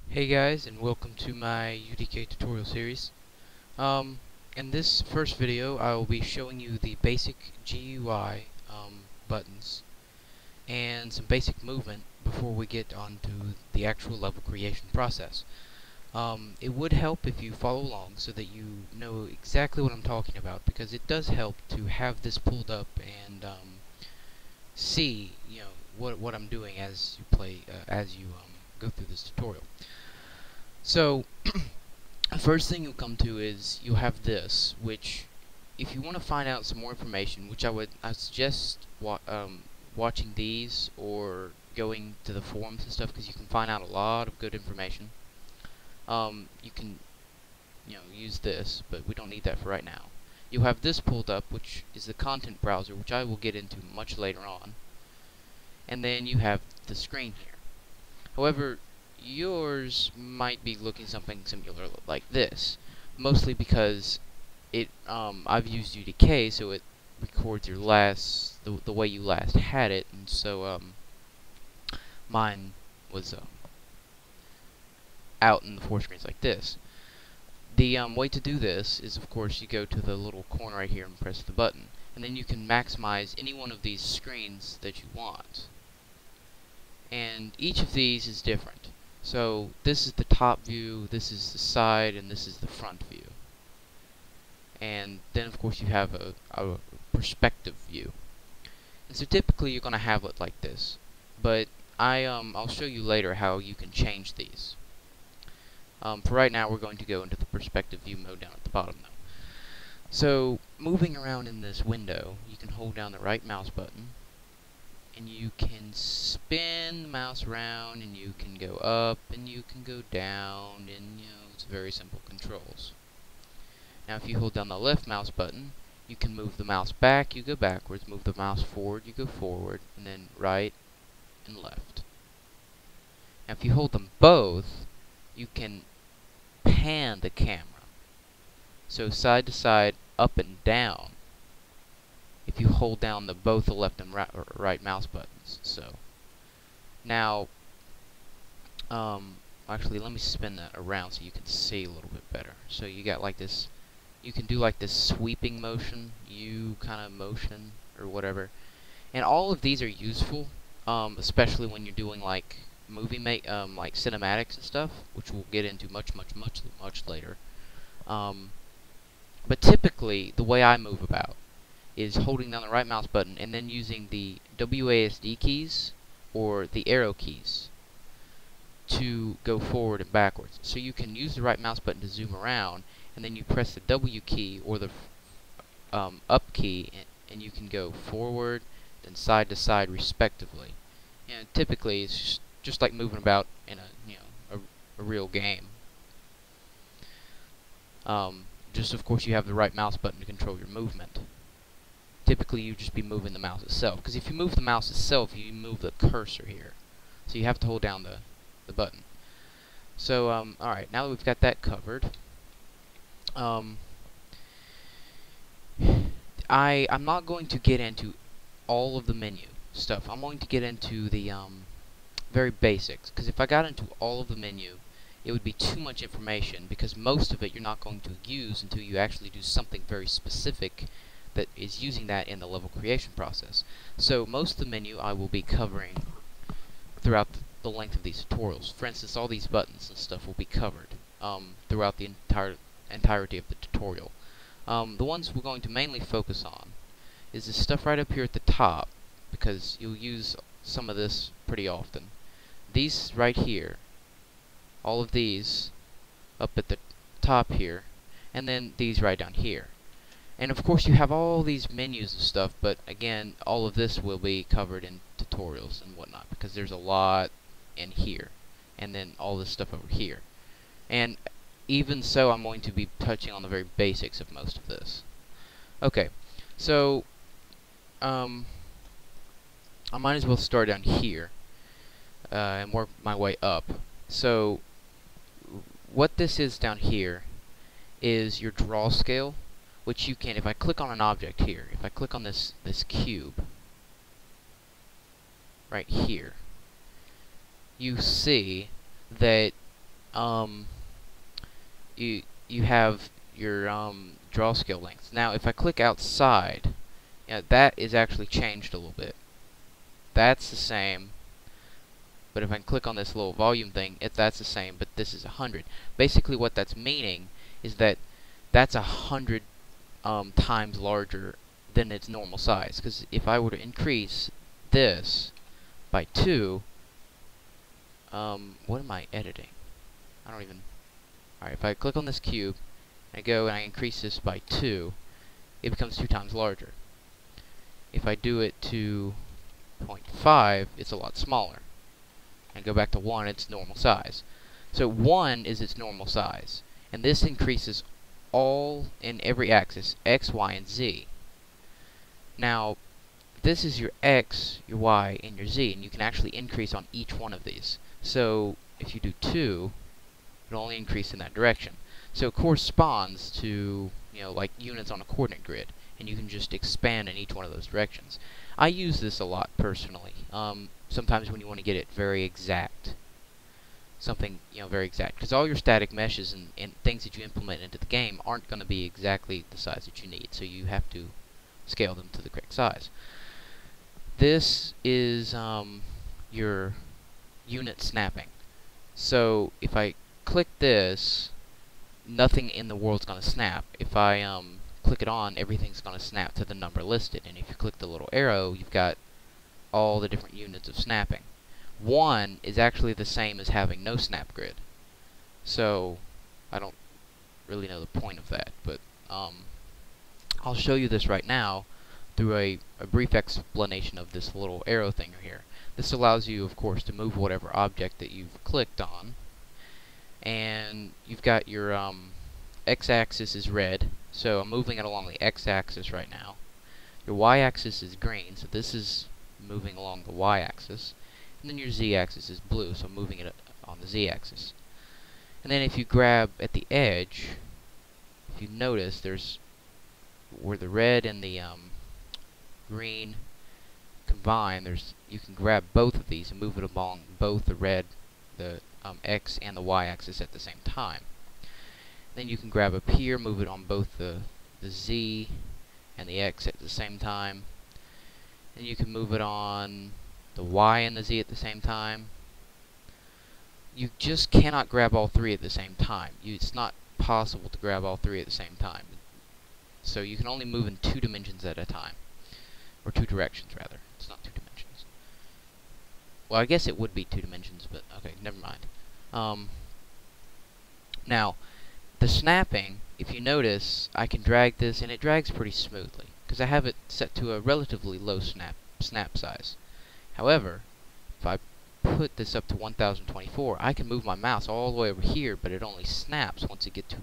Hey guys, and welcome to my UDK tutorial series. In this first video, I will be showing you the basic GUI buttons and some basic movement before we get onto the actual level creation process. It would help if you follow along so that you know exactly what I'm talking about, because it does help to have this pulled up and see, what I'm doing as you play, as you go through this tutorial. So, the first thing you'll come to is you'll have this, which, if you want to find out some more information, which I suggest watching these or going to the forums and stuff, because you can find out a lot of good information. You can, use this, but we don't need that for right now. You'll have this pulled up, which is the content browser, which I will get into much later on. And then you have the screen here. However, yours might be looking something similar like this, mostly because I've used UDK, so it records your the way you last had it, and so mine was out in the four screens like this. The way to do this is, of course, you go to the little corner right here and press the button, and then you can maximize any one of these screens that you want. And each of these is different. So this is the top view, this is the side, and this is the front view. And then of course you have a perspective view. And so typically you're going to have it like this. But I'll show you later how you can change these. For right now we're going to go into the perspective view mode down at the bottom though. So moving around in this window, you can hold down the right mouse button, and you can spin the mouse around, and you can go up, and you can go down, and it's very simple controls. Now if you hold down the left mouse button, you can move the mouse back, you go backwards, move the mouse forward, you go forward, and then right and left. Now if you hold them both, you can pan the camera. So side to side, up and down, if you hold down both the left and right mouse buttons. So now, actually, let me spin that around so you can see a little bit better. So you got like this. You can do like this sweeping motion, U kind of motion, or whatever. And all of these are useful, especially when you're doing like like cinematics and stuff, which we'll get into much later. But typically, the way I move about is holding down the right mouse button and then using the WASD keys or the arrow keys to go forward and backwards. So you can use the right mouse button to zoom around, and then you press the W key or the up key, and you can go forward and side to side respectively. And typically it's just like moving about in a real game. Just of course you have the right mouse button to control your movement. Typically you just be moving the mouse itself, because if you move the mouse itself, you move the cursor here. So you have to hold down the button. So alright, now that we've got that covered, I'm not going to get into all of the menu stuff. I'm going to get into the very basics, because if I got into all of the menu, it would be too much information, because most of it you're not going to use until you actually do something very specific that is using that in the level creation process. So most of the menu I will be covering throughout the length of these tutorials. For instance, all these buttons and stuff will be covered throughout the entirety of the tutorial. The ones we're going to mainly focus on is this stuff right up here at the top, because you'll use some of this pretty often. These right here, all of these up at the top here, and then these right down here. And of course you have all these menus and stuff, but again, all of this will be covered in tutorials and whatnot, because there's a lot in here, and then all this stuff over here. And even so, I'm going to be touching on the very basics of most of this. Okay, so I might as well start down here. and work my way up. So what this is down here is your draw scale, which you can, if I click on an object here, if I click on this cube right here, you see that you have your draw scale length. Now if I click outside, that is actually changed a little bit. That's the same, but if I click on this little volume thing, that's the same, but this is 100. Basically what that's meaning is that that's 100 times larger than its normal size. Because if I were to increase this by 2, what am I editing? I don't even... Alright, if I click on this cube, and I go and I increase this by 2, it becomes 2 times larger. If I do it to 0.5, it's a lot smaller. And go back to 1, it's normal size. So 1 is its normal size. And this increases all in every axis, x, y, and z. Now, this is your x, your y, and your z, and you can actually increase on each one of these. So if you do 2, it'll only increase in that direction. So it corresponds to, like units on a coordinate grid, and you can just expand in each one of those directions. I use this a lot personally. Sometimes when you want to get it very exact, something very exact, because all your static meshes and things that you implement into the game aren't going to be exactly the size that you need, so you have to scale them to the correct size. This is your unit snapping. So if I click this, nothing in the world's going to snap. If I click it on, everything's going to snap to the number listed. And if you click the little arrow, you've got all the different units of snapping. 1 is actually the same as having no snap grid. So I don't really know the point of that, but I'll show you this right now through a brief explanation of this little arrow thing here. This allows you, of course, to move whatever object that you've clicked on. And you've got your x-axis is red, so I'm moving it along the x-axis right now. Your y-axis is green, so this is moving along the y-axis. And then your z-axis is blue, so I'm moving it on the z-axis. And then if you grab at the edge, if you notice, there's where the red and the green combine, you can grab both of these and move it along both the red, the x and the y-axis at the same time. Then you can grab up here, move it on both the z and the x at the same time. Then you can move it on the y and the z at the same time. You just cannot grab all three at the same time. It's not possible to grab all three at the same time. So you can only move in 2 dimensions at a time. Or 2 directions, rather. It's not 2 dimensions. Well, I guess it would be 2 dimensions, but okay, never mind. Now, the snapping, if you notice, I can drag this, and it drags pretty smoothly, because I have it set to a relatively low snap size. However, if I put this up to 1024, I can move my mouse all the way over here, but it only snaps once it gets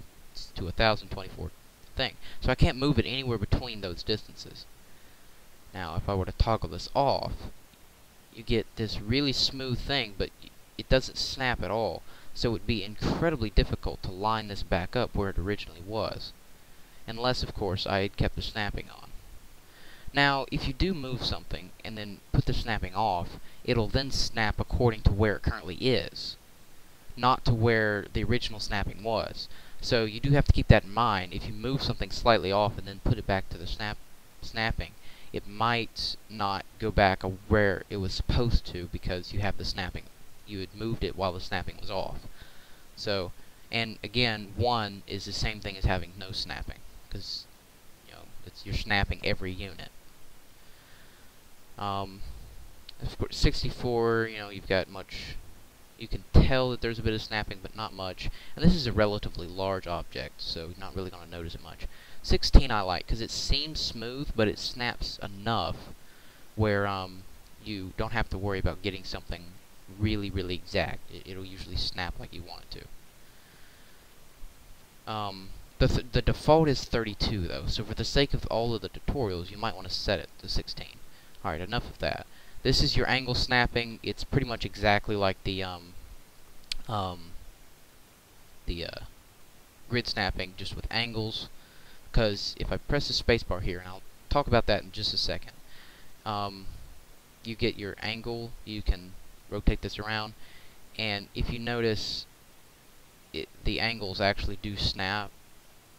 to 1024 thing. So I can't move it anywhere between those distances. Now, if I were to toggle this off, you get this really smooth thing, but it doesn't snap at all. So it would be incredibly difficult to line this back up where it originally was. Unless, of course, I had kept the snapping on. Now, if you do move something and then put the snapping off, it'll then snap according to where it currently is, not to where the original snapping was. So you do have to keep that in mind. If you move something slightly off and then put it back to the snapping, it might not go back where it was supposed to because you have the snapping. You had moved it while the snapping was off. So, and again, 1 is the same thing as having no snapping, because you're snapping every unit. Of course, 64, you've got much. You can tell that there's a bit of snapping, but not much. And this is a relatively large object, so you're not really going to notice it much. 16 I like, because it seems smooth, but it snaps enough where you don't have to worry about getting something really, really exact. It'll usually snap like you want it to. The default is 32, though, so for the sake of all of the tutorials, you might want to set it to 16. Alright, enough of that. This is your angle snapping. It's pretty much exactly like the um, the grid snapping, just with angles. Because if I press the spacebar here, and I'll talk about that in just a second, you get your angle. You can rotate this around, and if you notice, the angles actually do snap.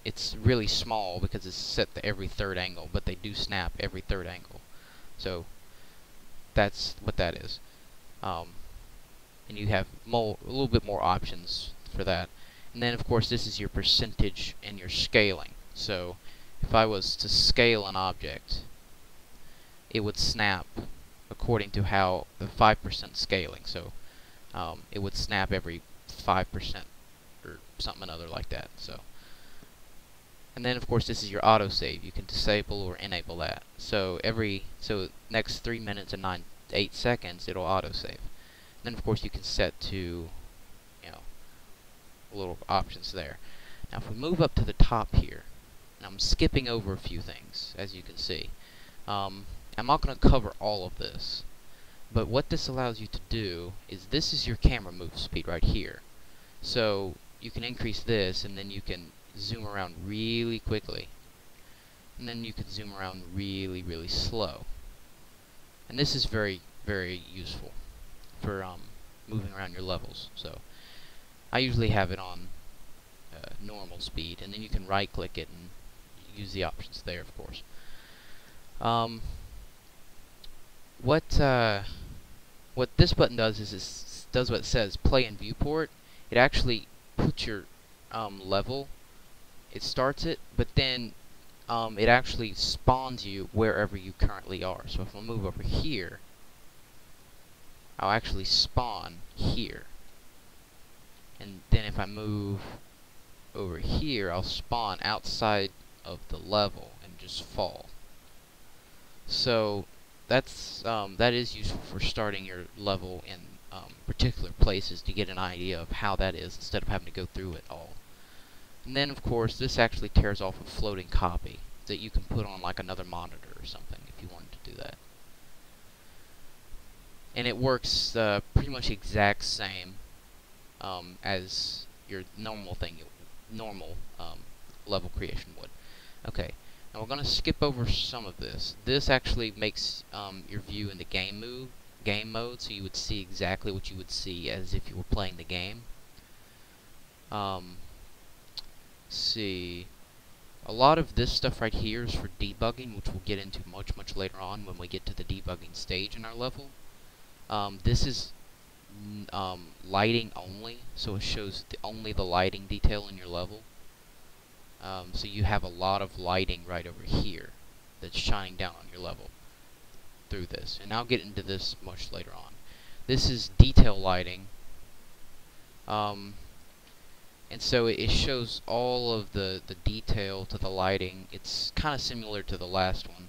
It's really small because it's set to every third angle, but they do snap every third angle. So that's what that is. And you have a little bit more options for that. And then of course this is your percentage and your scaling. So if I was to scale an object, it would snap according to how the 5% scaling. So it would snap every 5% or something another like that. And then of course this is your autosave. You can disable or enable that. So next 3 minutes and 8 seconds it'll autosave. Then of course you can set to, little options there. Now if we move up to the top here, and I'm skipping over a few things, as you can see. I'm not going to cover all of this, but what this allows you to do is, this is your camera move speed right here. So you can increase this, and then you can zoom around really quickly, and then you can zoom around really, really slow. And this is very, very useful for moving around your levels. So I usually have it on normal speed, and then you can right click it and use the options there, of course. What this button does is it does what it says, play in viewport. It actually puts your level, it starts it, but then it actually spawns you wherever you currently are. So if I move over here, I'll actually spawn here. And then if I move over here, I'll spawn outside of the level and just fall. So that is useful for starting your level in particular places to get an idea of how that is, instead of having to go through it all. And then of course this actually tears off a floating copy that you can put on like another monitor or something if you wanted to do that. And it works pretty much exact same as your normal level creation would. Okay, now we're going to skip over some of this. This actually makes your view in the game mode, so you would see exactly what you would see as if you were playing the game. See, a lot of this stuff right here is for debugging, which we'll get into much later on when we get to the debugging stage in our level. This is lighting only, so it shows only the lighting detail in your level. So you have a lot of lighting right over here that's shining down on your level through this, and I'll get into this much later on. This is detail lighting, and so it shows all of the detail to the lighting. It's kind of similar to the last one,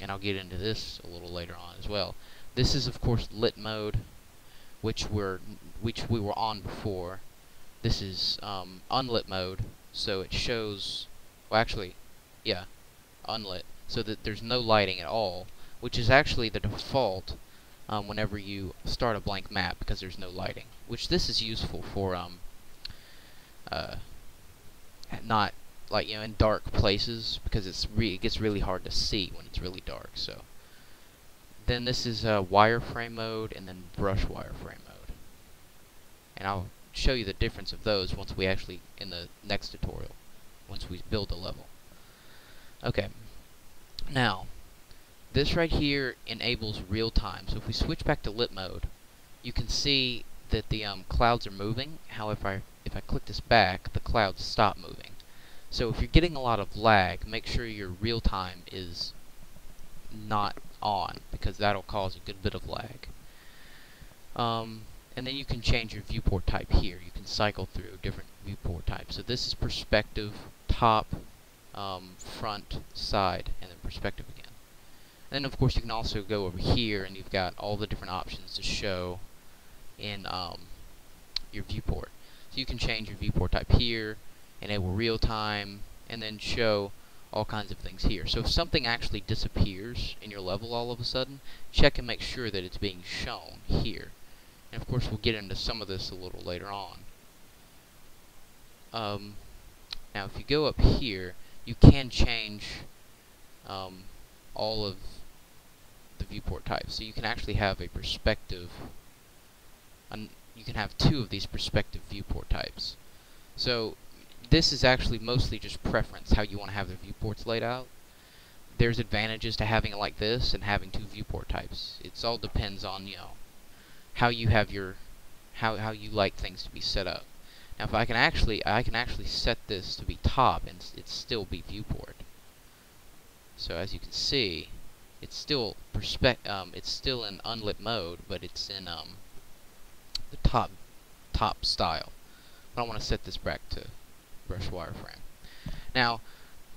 and I'll get into this a little later on as well. This is of course lit mode, which we were on before. This is unlit mode, so it shows, well actually, yeah, unlit, so that there's no lighting at all, which is actually the default whenever you start a blank map, because there's no lighting. Which this is useful for not like in dark places, because it gets really hard to see when it's really dark. So then this is wireframe mode, and then brush wireframe mode, and I'll show you the difference of those once we actually, in the next tutorial, once we build the level. Okay, now this right here enables real time. So if we switch back to lit mode, you can see that the clouds are moving. However, if I click this back, the clouds stop moving. So if you're getting a lot of lag, make sure your real time is not on, because that'll cause a good bit of lag. And then you can change your viewport type here. You can cycle through different viewport types. So this is perspective, top, front, side, and then perspective again. And then of course you can also go over here, and you've got all the different options to show in your viewport. So you can change your viewport type here, enable real time, and then show all kinds of things here. So if something actually disappears in your level all of a sudden, check and make sure that it's being shown here. And of course we'll get into some of this a little later on. Now if you go up here, you can change all of the viewport types. So you can actually have a perspective, and you can have 2 of these perspective viewport types. So this is actually mostly just preference, how you want to have the viewports laid out. There's advantages to having it like this and having 2 viewport types. It all depends on, you know, how you have your how you like things to be set up. Now if I can actually set this to be top and it still be viewport. So as you can see, it's still it's still in unlit mode, but it's in the top style. But I want to set this back to brush wireframe. Now,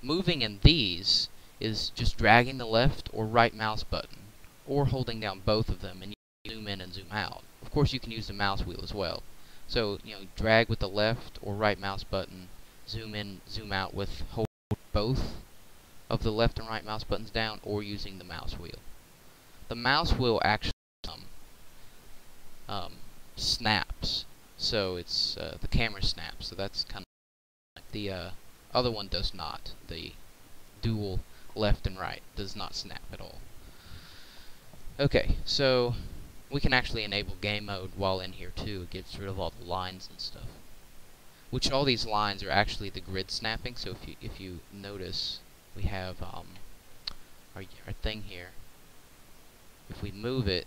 moving in these is just dragging the left or right mouse button, or holding down both of them, and you zoom in and zoom out. Of course, you can use the mouse wheel as well. So, you know, drag with the left or right mouse button, zoom in, zoom out with hold both of the left and right mouse buttons down, or using the mouse wheel. The mouse wheel actually snaps, so it's the camera snaps. So that's kind of the other one does not. The dual left and right does not snap at all. Okay, so we can actually enable game mode while in here too. It gets rid of all the lines and stuff. Which all these lines are actually the grid snapping. So if you notice, we have our thing here. If we move it,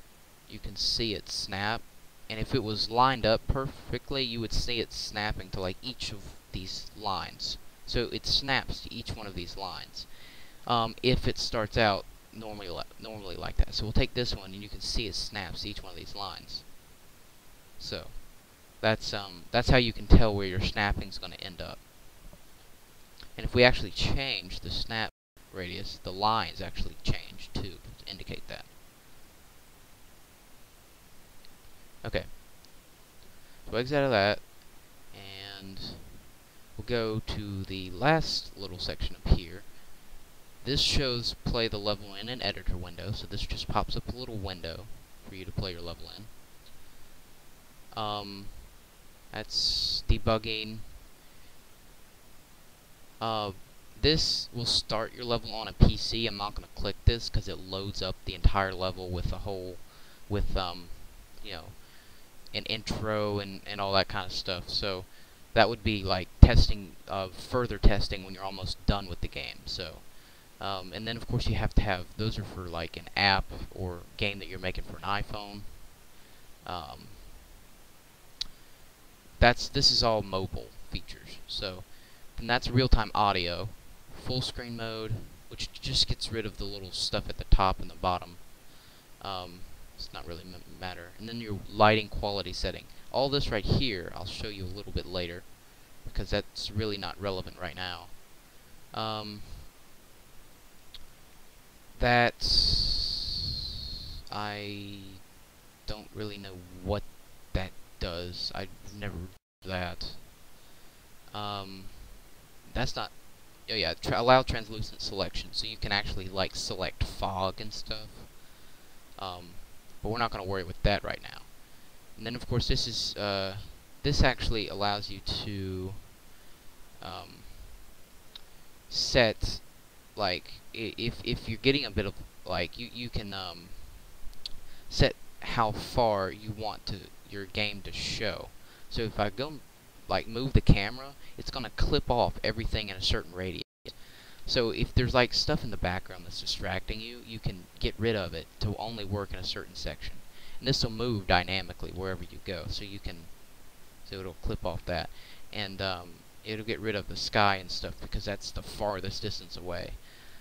you can see it snap, and if it was lined up perfectly, you would see it snapping to like each of these lines. So it snaps to each one of these lines. If it starts out normally like that. So we'll take this one, and you can see it snaps to each one of these lines. So that's how you can tell where your snapping is going to end up. And if we actually change the snap radius, the lines actually change too to indicate that. Okay, so exit out of that, and we'll go to the last little section up here. This shows play the level in an editor window, so this just pops up a little window for you to play your level in. That's debugging. This will start your level on a PC. I'm not going to click this because it loads up the entire level with a whole, with you know, an intro and all that kind of stuff. So that would be like testing, further testing when you're almost done with the game. So, and then of course you have to have, those are for like an app or game that you're making for an iPhone. This is all mobile features. So then that's real-time audio, full screen mode, which just gets rid of the little stuff at the top and the bottom. It's not really matter. And then your lighting quality setting. All this right here, I'll show you a little bit later, because that's really not relevant right now. I don't really know what that does. I've never done that. That's not. Oh yeah, allow translucent selection, so you can actually like select fog and stuff. But we're not going to worry with that right now. And then of course this is this actually allows you to set, like, if you're getting a bit of, like, you can set how far you want your game to show. So if I go like move the camera, it's going to clip off everything in a certain radius. So if there's like stuff in the background that's distracting you, you can get rid of it to only work in a certain section. And this will move dynamically wherever you go. So you can, so it'll clip off that, and it'll get rid of the sky and stuff because that's the farthest distance away.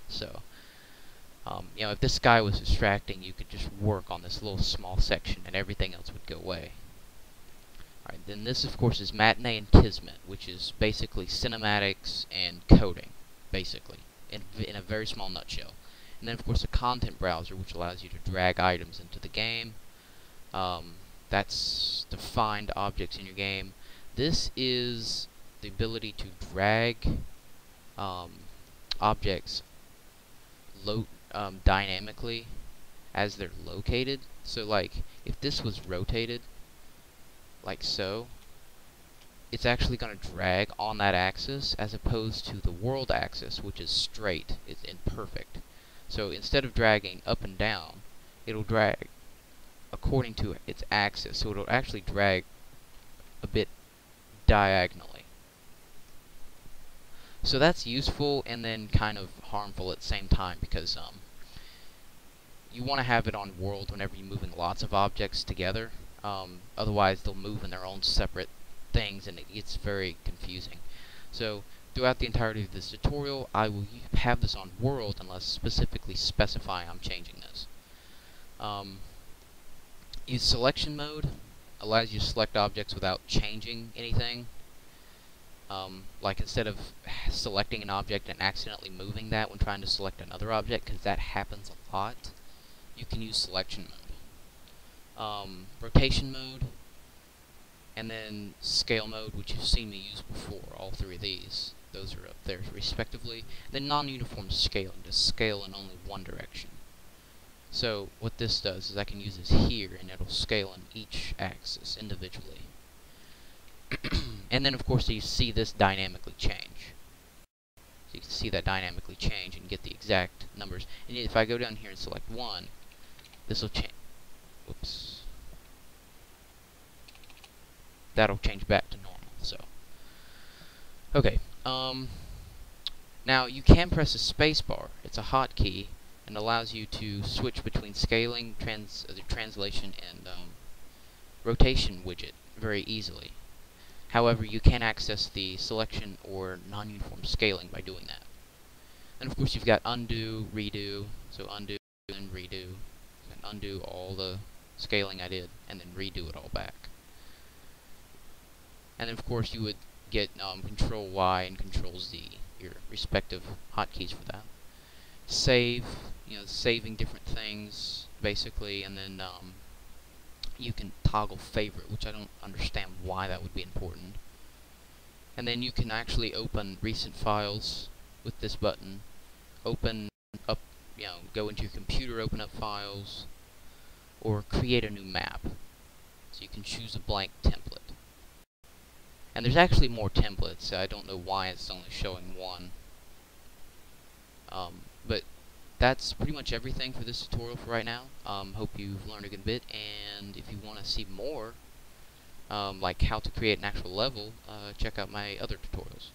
So you know, if this sky was distracting, you could just work on this little small section, and everything else would go away. Alright, then this of course is Matinee and Kismet, which is basically cinematics and coding, basically, in a very small nutshell. And then of course the content browser, which allows you to drag items into the game. That's to find objects in your game. This is the ability to drag objects dynamically as they're located. So like if this was rotated like so, it's actually going to drag on that axis as opposed to the world axis, which is straight, it's imperfect. So instead of dragging up and down, it'll drag according to its axis, so it'll actually drag a bit diagonally. So that's useful and then kind of harmful at the same time, because you want to have it on world whenever you're moving lots of objects together. Otherwise they'll move in their own separate things and it gets very confusing. So throughout the entirety of this tutorial, I will have this on world unless specifically specifying I'm changing this. Use selection mode, allows you to select objects without changing anything. Like instead of selecting an object and accidentally moving that when trying to select another object, because that happens a lot, you can use selection mode. Rotation mode, and then scale mode, which you've seen me use before, all three of these. Those are up there respectively. Then non-uniform scaling, to scale in only one direction. So what this does is I can use this here and it'll scale in each axis individually. And then of course you see this dynamically change. So you can see that dynamically change and get the exact numbers. And if I go down here and select 1, this will change. Whoops. That'll change back to normal. So, okay. Now you can press a spacebar. It's a hotkey and allows you to switch between scaling, translation, and rotation widget very easily. However, you can access the selection or non-uniform scaling by doing that. And of course you've got undo, redo, so undo and redo, and undo all the scaling I did, and then redo it all back. And then of course you would get Control Y and Control Z, your respective hotkeys for that. Save, saving different things basically, and then you can toggle favorite, which I don't understand why that would be important. And then you can actually open recent files with this button. Open up, go into your computer, open up files, or create a new map. So you can choose a blank template. And there's actually more templates. I don't know why it's only showing one. But that's pretty much everything for this tutorial for right now. Hope you've learned a good bit, and if you want to see more, like how to create an actual level, check out my other tutorials.